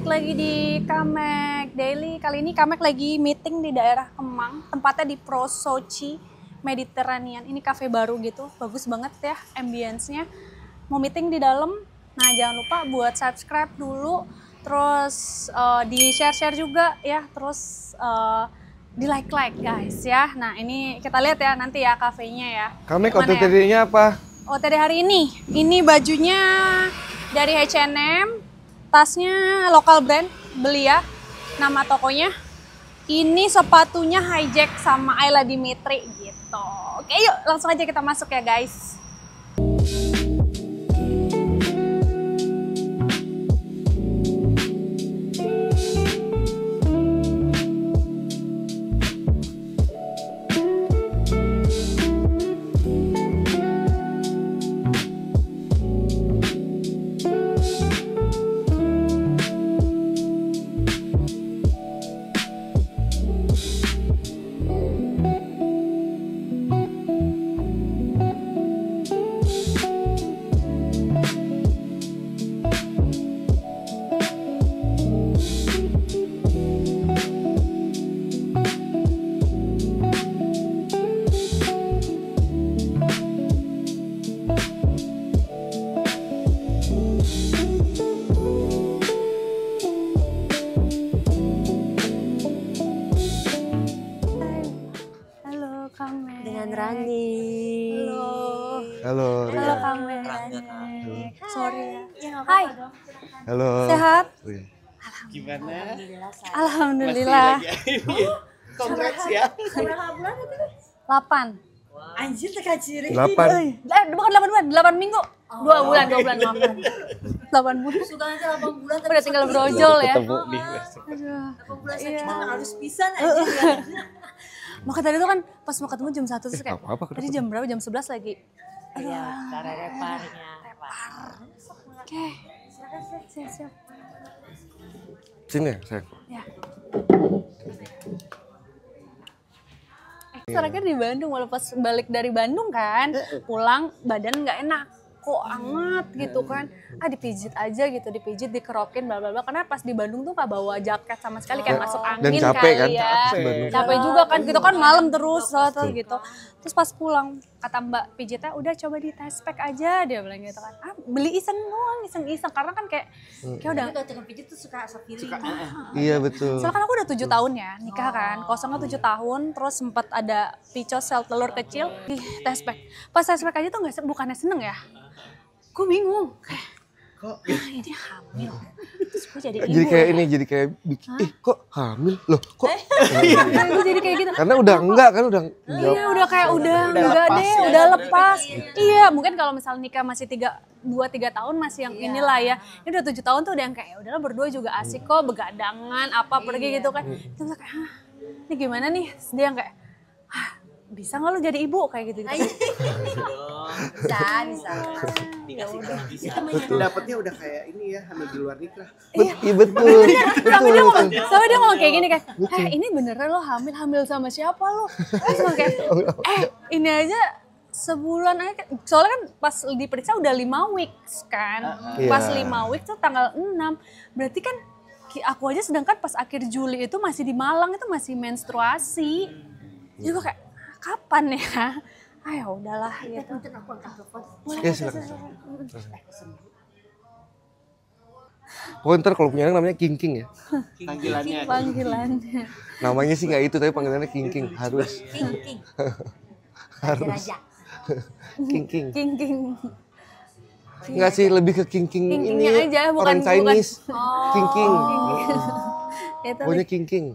balik lagi di Kamek Daily. Kali ini Kamek lagi meeting di daerah Kemang, tempatnya di Pro Sochi Mediterranean. Ini cafe baru gitu, bagus banget ya ambience-nya. Mau meeting di dalam, nah jangan lupa buat subscribe dulu, terus di share-share juga ya, terus di like guys ya. Nah ini kita lihat ya nanti ya kafenya ya. Kamek OTD-nya apa? OTD hari ini bajunya dari H&M, tasnya lokal brand, beli ya, nama tokonya. Ini sepatunya Hijack sama Ayla Dimitri gitu. Oke yuk langsung aja kita masuk ya guys. Dengan Rani. Halo. Halo Kamek. Sorry ya. Hai. Halo. Sehat? Gimana? Alhamdulillah. Congrats ya. Berapa bulan itu? 8. Anjir tekaciri. 8. Bukan 8 bulan, 8 minggu. 2 bulan, 2 bulan maafkan. 8 bulan. Suka nanti 8 bulan tapi Udah tinggal brojol ya. Ketemu di Aduh. 8 bulan sakit harus pisan aja. Makanya tadi tuh kan pas mau ketemu jam 1 terus kayak apa-apa, tadi jam berapa? Jam 11 lagi. Iya, cara reparnya. Oke. Siap. Sini ya, sayang. Ya. Terakhir di Bandung, walau pas balik dari Bandung kan, pulang badan nggak enak, kok anget gitu kan, dipijit aja gitu, dipijit, dikerokin, bla bla bla. Karena pas di Bandung tuh nggak bawa jaket sama sekali, kayak masuk angin Dan capek kali kan? ya, Bandung. capek juga kan, gitu kan malam terus gitu. Terus pas pulang kata Mbak pijitnya, udah coba di test pack aja, dia bilang gitu kan, beli iseng doang, iseng karena kan kayak udah. Kalau tukang pijit tuh suka asap feeling. Iya betul. Soalnya kan aku udah 7 tahun ya nikah kan, kosongnya 7 tahun, terus sempat ada picos sel telur kecil di test pack. Pas test pack aja tuh bukannya seneng ya, gue bingung kayak, Kok ini hamil, terus gue jadi Jadi kayak ini, jadi kayak bikin, kok hamil? Loh kok? gue jadi kayak gitu. Karena udah enggak kan, udah Iya udah kayak udah enggak lepas deh, ya. udah lepas. Iya mungkin kalau misalnya nikah masih 2-3 tahun masih yang inilah ya. Ini udah 7 tahun tuh udah yang kayak ya udahlah berdua juga asik kok, begadangan apa pergi gitu kan. Terus kayak, ini gimana nih? Terus dia yang kayak, bisa nggak lu jadi ibu kayak gitu. Bisa. dapetnya udah kayak ini ya, hamil di luar nikah. Iya betul. Sampai dia ngomong kayak gini kayak, ini beneran lo hamil sama siapa lo? Terus ngomong kayak, ini aja sebulan aja, soalnya kan pas diperiksa udah 5 weeks kan. Pas 5 weeks tuh tanggal 6, berarti kan aku aja sedangkan pas akhir Juli itu masih di Malang, itu masih menstruasi. Jadi gue kayak, kapan ya? Ya udahlah gitu. Mungkin aku angkat telepon. Iya silakan. Pokoknya ntar kalau punya anak namanya King ya. Panggilannya. Namanya sih nggak itu, tapi panggilannya King. Harus. King. Harus. King. King. Enggak sih, lebih ke King ini. King-nya aja, bukan- orang Chinese. bukan- King. Itu Pokoknya King.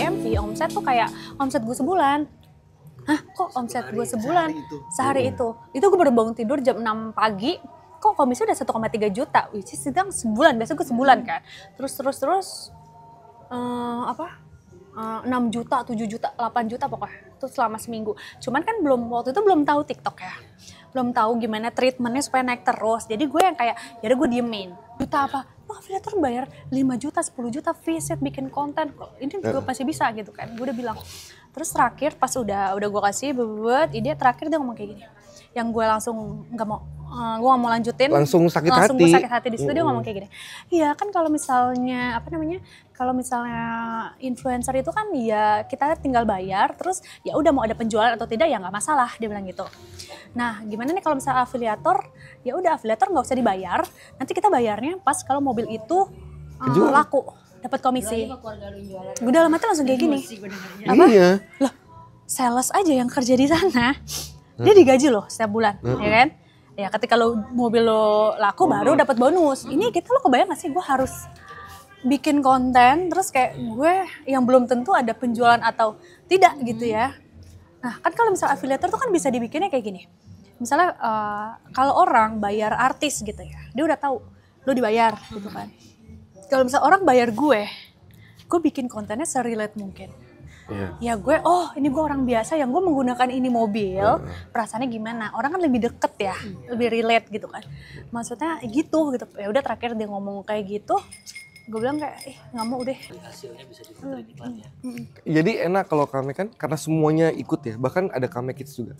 MV, omset tuh kayak omset gue sebulan. Hah, kok omset gue sebulan? Sehari itu. Itu gue baru bangun tidur jam 6 pagi, kok komisi udah 1,3 juta, which is sedang sebulan, biasa gue sebulan kan. Terus, 6 juta, 7 juta, 8 juta pokoknya. Itu selama seminggu. Cuman kan waktu itu belum tahu TikTok ya. Belum tahu gimana treatmentnya supaya naik terus. Jadi gue yang kayak, yaudah gue diemin. Juta apa? Lo afiliator bayar 5 juta, 10 juta visit bikin konten. Ini gue masih bisa gitu kan. Gue udah bilang. Terus terakhir pas udah gue kasih buat ide terakhir dia ngomong kayak gini. Yang gue langsung gue gak mau lanjutin. Langsung sakit langsung hati. Gue sakit hati di situ dia ngomong kayak gini. Iya kan kalau misalnya kalau misalnya influencer itu kan ya kita tinggal bayar terus ya udah mau ada penjualan atau tidak ya nggak masalah, dia bilang gitu. Nah gimana nih kalau misalnya afiliator, ya udah afiliator nggak usah dibayar, nanti kita bayarnya pas kalau mobil itu laku dapat komisi. Gue dalam hati langsung kayak gini. Apa? Iya. Loh, sales aja yang kerja di sana, dia digaji loh setiap bulan, ya kan? Ya ketika lo mobil lo laku baru dapat bonus. Ini kita lo kebayang gak sih gue harus bikin konten terus kayak gue yang belum tentu ada penjualan atau tidak gitu ya. Nah kan kalau misalnya afiliator tuh kan bisa dibikinnya kayak gini. Misalnya kalau orang bayar artis gitu ya, dia udah tahu lo dibayar gitu kan. Kalau misalnya orang bayar gue bikin kontennya se-relate mungkin. Ya gue, ini gue orang biasa yang gue menggunakan ini mobil, perasaannya gimana? Orang kan lebih deket ya, lebih relate gitu kan. Maksudnya gitu. Ya udah terakhir dia ngomong kayak gitu, gue bilang kayak, nggak mau deh. Hasilnya bisa diputar di mana ya? Jadi enak kalau kami kan karena semuanya ikut ya, bahkan ada Kame Kids juga.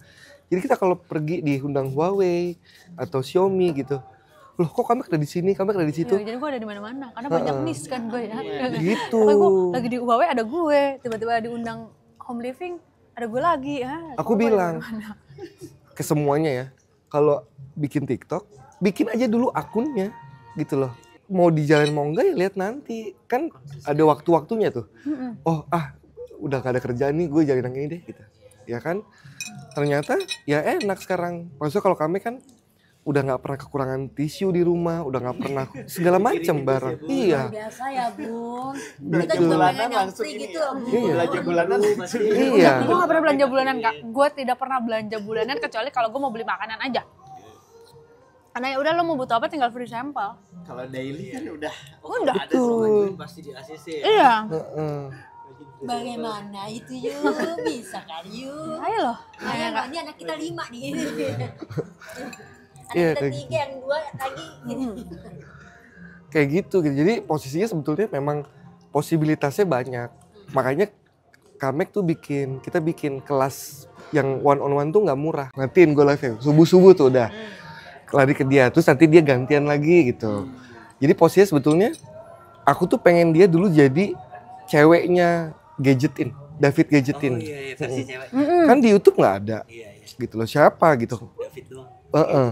Jadi kita kalau pergi diundang Huawei atau Xiaomi gitu, loh kok kami ada di sini, kami ada di situ. Ya, jadi gue ada di mana-mana karena banyak nis kan gue ya. Gitu. Pokoknya gue lagi di Huawei ada gue, tiba-tiba diundang home living ada gue lagi. Aku bilang ke semuanya ya, kalau bikin TikTok, bikin aja dulu akunnya gitu loh. Mau di jalan mau enggak ya lihat nanti, kan ada waktu-waktunya tuh. Udah gak ada kerjaan nih, gue jalan yang ini deh gitu. Ya kan, ternyata ya enak sekarang. Maksudnya kalau kami kan udah nggak pernah kekurangan tisu di rumah, udah nggak pernah segala macam barang. Iya. Biasa ya Bung. Belanja Kita juga bulanan pengen yang langsung free ini gitu ya. loh Bung. Iya. Belanja bulanan langsung. Iya. Gue gak pernah belanja bulanan kak, gue tidak pernah belanja bulanan kecuali kalau gue mau beli makanan aja. Karena ya udah lo mau butuh apa tinggal free sampel. Kalau daily kan udah. Udah. Ada semuanya pasti di ACC ya? Iya. Bagaimana itu yuk? Bisa kan yuk? Ayo loh. Ayo ini anak kita 5 nih. Anak Iya, kita kayak 3 yang 2 lagi. Kayak gitu. Jadi posisinya sebetulnya memang posibilitasnya banyak. Makanya Kamek tuh kita bikin kelas yang one on one tuh nggak murah. Ngatin gue live subuh-subuh tuh udah lari ke dia. Terus nanti dia gantian lagi gitu. Jadi posisinya sebetulnya aku tuh pengen dia dulu jadi ceweknya Gadgetin, David Gadgetin. Oh iya, versi cewek. Kan di YouTube nggak ada. Iya. Gitu loh, siapa gitu. David doang.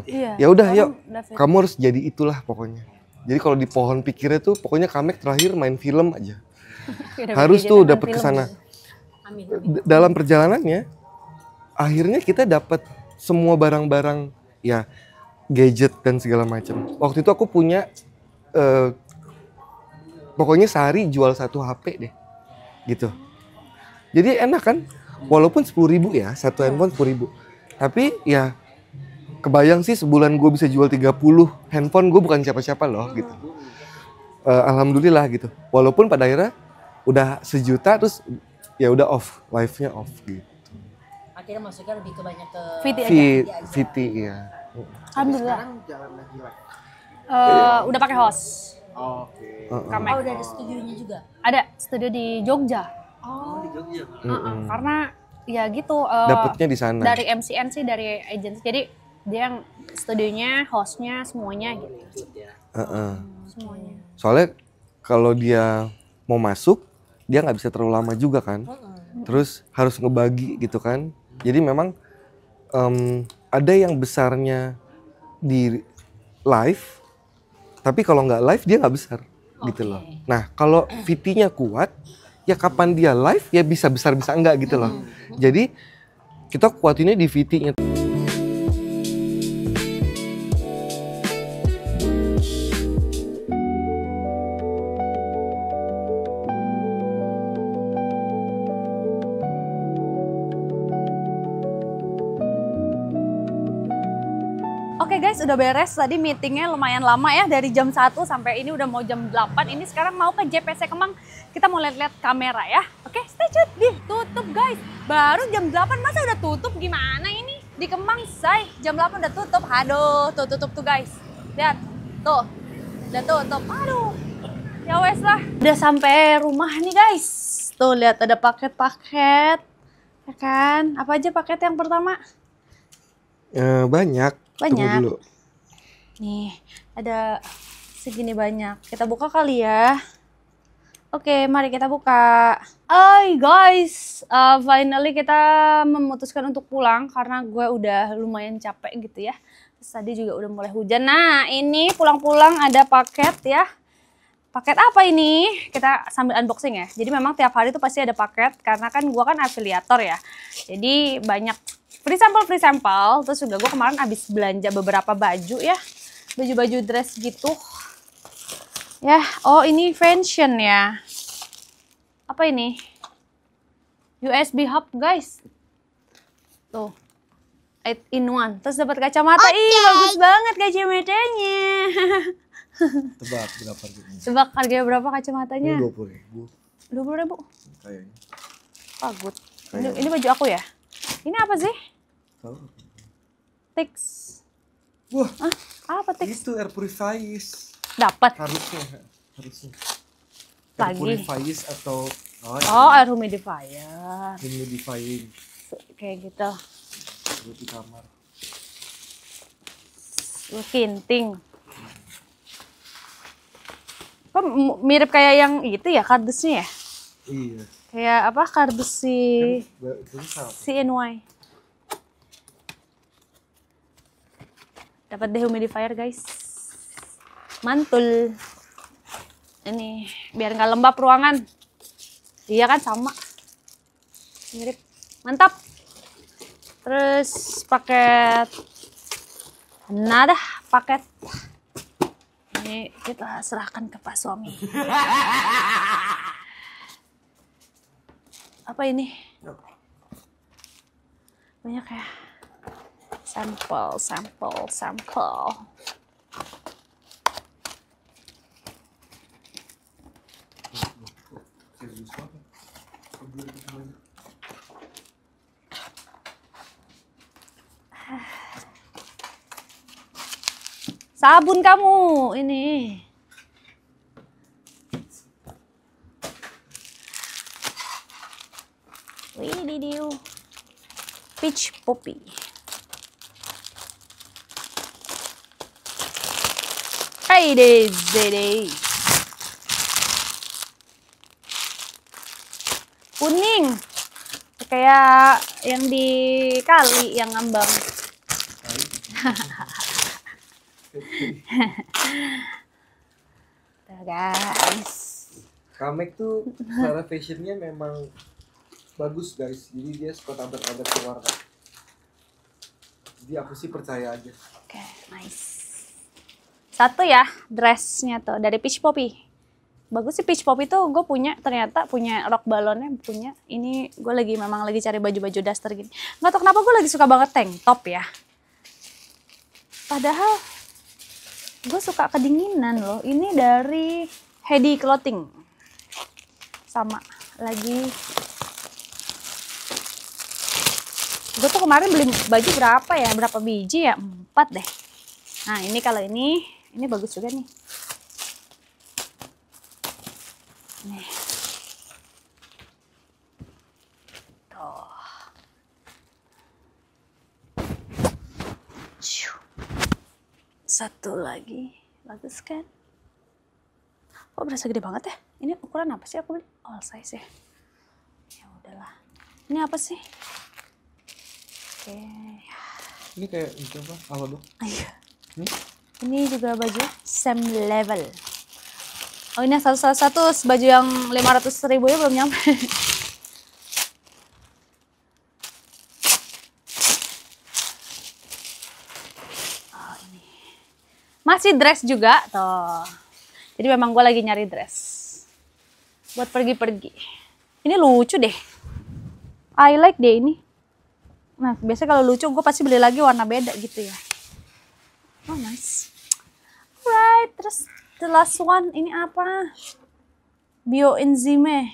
Iya. Ya udah yuk, David. kamu harus jadi itulah pokoknya. Jadi kalau di pohon pikirnya tuh pokoknya Kamek terakhir main film aja. Harus tuh dapet kesana. Amin. Dalam perjalanannya, akhirnya kita dapat semua barang-barang ya gadget dan segala macam. Waktu itu aku punya pokoknya sehari jual 1 HP deh, gitu. Jadi enak kan, walaupun 10.000 ya, satu handphone 10.000. Tapi ya kebayang sih sebulan gue bisa jual 30 handphone, gue bukan siapa-siapa loh gitu. Alhamdulillah gitu. Walaupun pada akhirnya udah 1 juta terus ya udah off, live-nya off gitu. Akhirnya masuknya lebih ke banyak ke VT aja. VT ya. Alhamdulillah. Sekarang jalan lagi lah. Udah pakai host. Oke. Kamek. Oh udah ada studionya juga? Ada studio di Jogja. Oh, di Jogja. Karena ya gitu. Dapetnya di sana. Dari MCN sih, dari agency. Jadi dia yang studionya, hostnya, semuanya gitu. Ikut ya. Semuanya. Soalnya kalau dia mau masuk, dia nggak bisa terlalu lama juga kan. Terus harus ngebagi gitu kan. Jadi memang ada yang besarnya di live, tapi kalau nggak live dia nggak besar gitu loh. Nah kalau VT-nya kuat, ya kapan dia live ya bisa besar bisa enggak gitu loh. Jadi kita kuatinnya di VT-nya. guys, udah beres. Tadi meetingnya lumayan lama ya, dari jam 1 sampai ini udah mau jam 8. Ini sekarang mau ke JPC Kemang. Kita mau lihat-lihat kamera ya. Oke, stay tune. Ditutup guys. Baru jam 8 masa udah tutup, gimana ini? Di Kemang, say. Jam 8 udah tutup. Aduh, tuh tutup tuh guys. Lihat, tuh. Udah tutup. Aduh. Ya wes lah. Udah sampai rumah nih guys. Tuh lihat ada paket-paket. Ya kan? Apa aja paket yang pertama? Banyak. Banyak. Tunggu dulu. Nih, ada segini banyak. Kita buka kali ya. Oke, mari kita buka. Hai guys, finally kita memutuskan untuk pulang karena gue udah lumayan capek gitu ya. Terus tadi juga udah mulai hujan. Nah, ini pulang-pulang ada paket ya. Paket apa ini? Kita sambil unboxing ya. Jadi memang tiap hari tuh pasti ada paket karena kan gue kan afiliator ya. Jadi banyak free sample, terus juga gue kemarin habis belanja beberapa baju ya, baju-baju dress gitu ya. Oh ini fashion ya, apa ini, USB hub guys, tuh 8 in 1, terus dapat kacamata. Ih bagus banget kacamatanya. Tebak berapa harganya? Tebak harganya berapa kacamatanya? 20.000. 20.000 Kayaknya. bagus. Ini baju aku ya. Ini apa sih? Tahu? Tix. Wah, Apa Tix? itu air purifiers. Dapat Harusnya. Air lagi. purifiers atau Oh, air humidifier. humidifying Kayak gitu. di kamar. Kinting. Kok mirip kayak yang itu ya, kardusnya ya? Iya. Kayak apa, kardus Itu sama. CNY. Dapat dehumidifier guys. Mantul. Ini biar nggak lembab ruangan. Iya kan sama. Mirip. Mantap. Terus paket. Nah dah paket. Ini kita serahkan ke Pak Suami. Apa ini? Banyak ya. Sampel. Sabun kamu ini. Wih, peach poppy. Hey deh. Kuning. Kayak yang di kali yang ngambang. Tuh guys. Kamek tuh secara fashionnya memang bagus guys. Jadi dia suka tabrak-tabrak keluar. Jadi aku sih percaya aja. Oke, nice. Satu ya, dressnya tuh dari Peach Poppy. Bagus sih Peach Poppy tuh, gue ternyata punya rok balonnya punya. Ini gue memang lagi cari baju-baju daster gini. Nggak tau kenapa gue lagi suka banget tank top ya. Padahal gue suka kedinginan loh. Ini dari Heidi Clothing. Sama lagi. Gue tuh kemarin beli baju berapa ya? Berapa biji ya? 4 deh. Nah ini kalau ini bagus juga nih. Nih. Tuh. Satu lagi. Bagus kan? Kok berasa gede banget ya? Ini ukuran apa sih aku beli? All size ya. Ya udahlah. Ini apa sih? Oke. Ini kayak itu apa? Apa dong? Ayo. Ini juga baju same level. Oh ini satu baju yang 500.000 ya belum nyampe. Oh ini. Masih dress juga tuh. Jadi memang gue lagi nyari dress. Buat pergi-pergi. Ini lucu deh. I like deh ini. Nah biasanya kalau lucu gue pasti beli lagi warna beda gitu ya. Oh nice. Alright, terus the last one ini apa? Bioenzyme.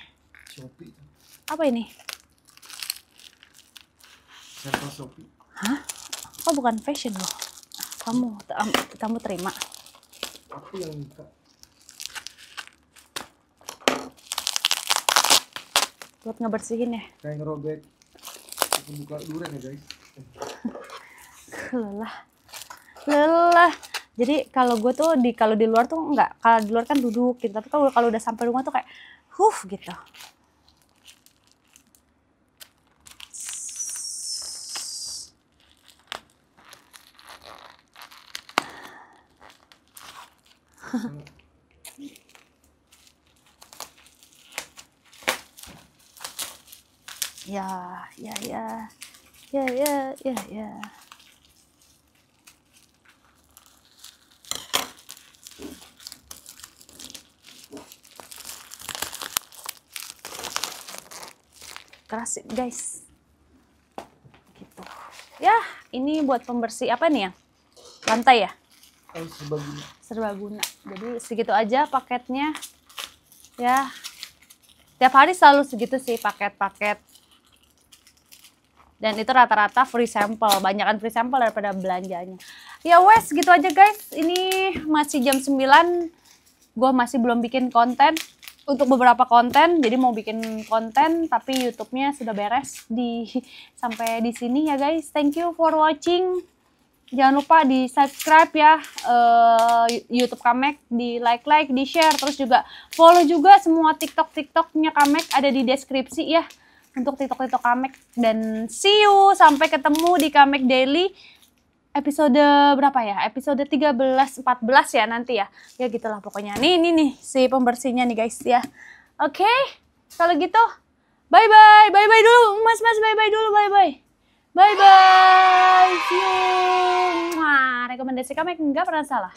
Shopee. Apa ini? Sampel Shopee. Hah? Oh bukan fashion loh. Kamu terima. Aku yang minta. Buat ngebersihin ya. Kayak ngerobek. Aku buka durian ya guys. Lelah. Jadi kalau gue tuh kalau di luar tuh enggak. Kalau di luar kan duduk gitu. Tapi kalau udah sampai rumah tuh kayak gitu. Ya. Keras guys. Gitu. Ya, ini buat pembersih apa nih ya? Lantai ya? Serbaguna. Jadi segitu aja paketnya. Ya. Tiap hari selalu segitu sih paket-paket. Dan itu rata-rata free sample, banyakan free sample daripada belanjanya. Ya wes, gitu aja guys. Ini masih jam 9. Gue masih belum bikin konten untuk beberapa konten. Jadi mau bikin konten tapi YouTube-nya sudah beres sampai di sini ya guys. Thank you for watching. Jangan lupa di subscribe ya YouTube Kamek, di like, di share, terus juga follow juga semua TikTok-TikToknya Kamek ada di deskripsi ya untuk TikTok Kamek. Dan see you, sampai ketemu di Kamek Daily episode berapa ya? Episode 13, 14 ya nanti ya. Ya gitulah pokoknya. Nih si pembersihnya nih guys ya. Oke, kalau gitu bye dulu Mas, bye dulu, bye. See you. Rekomendasi Kamek nggak pernah salah.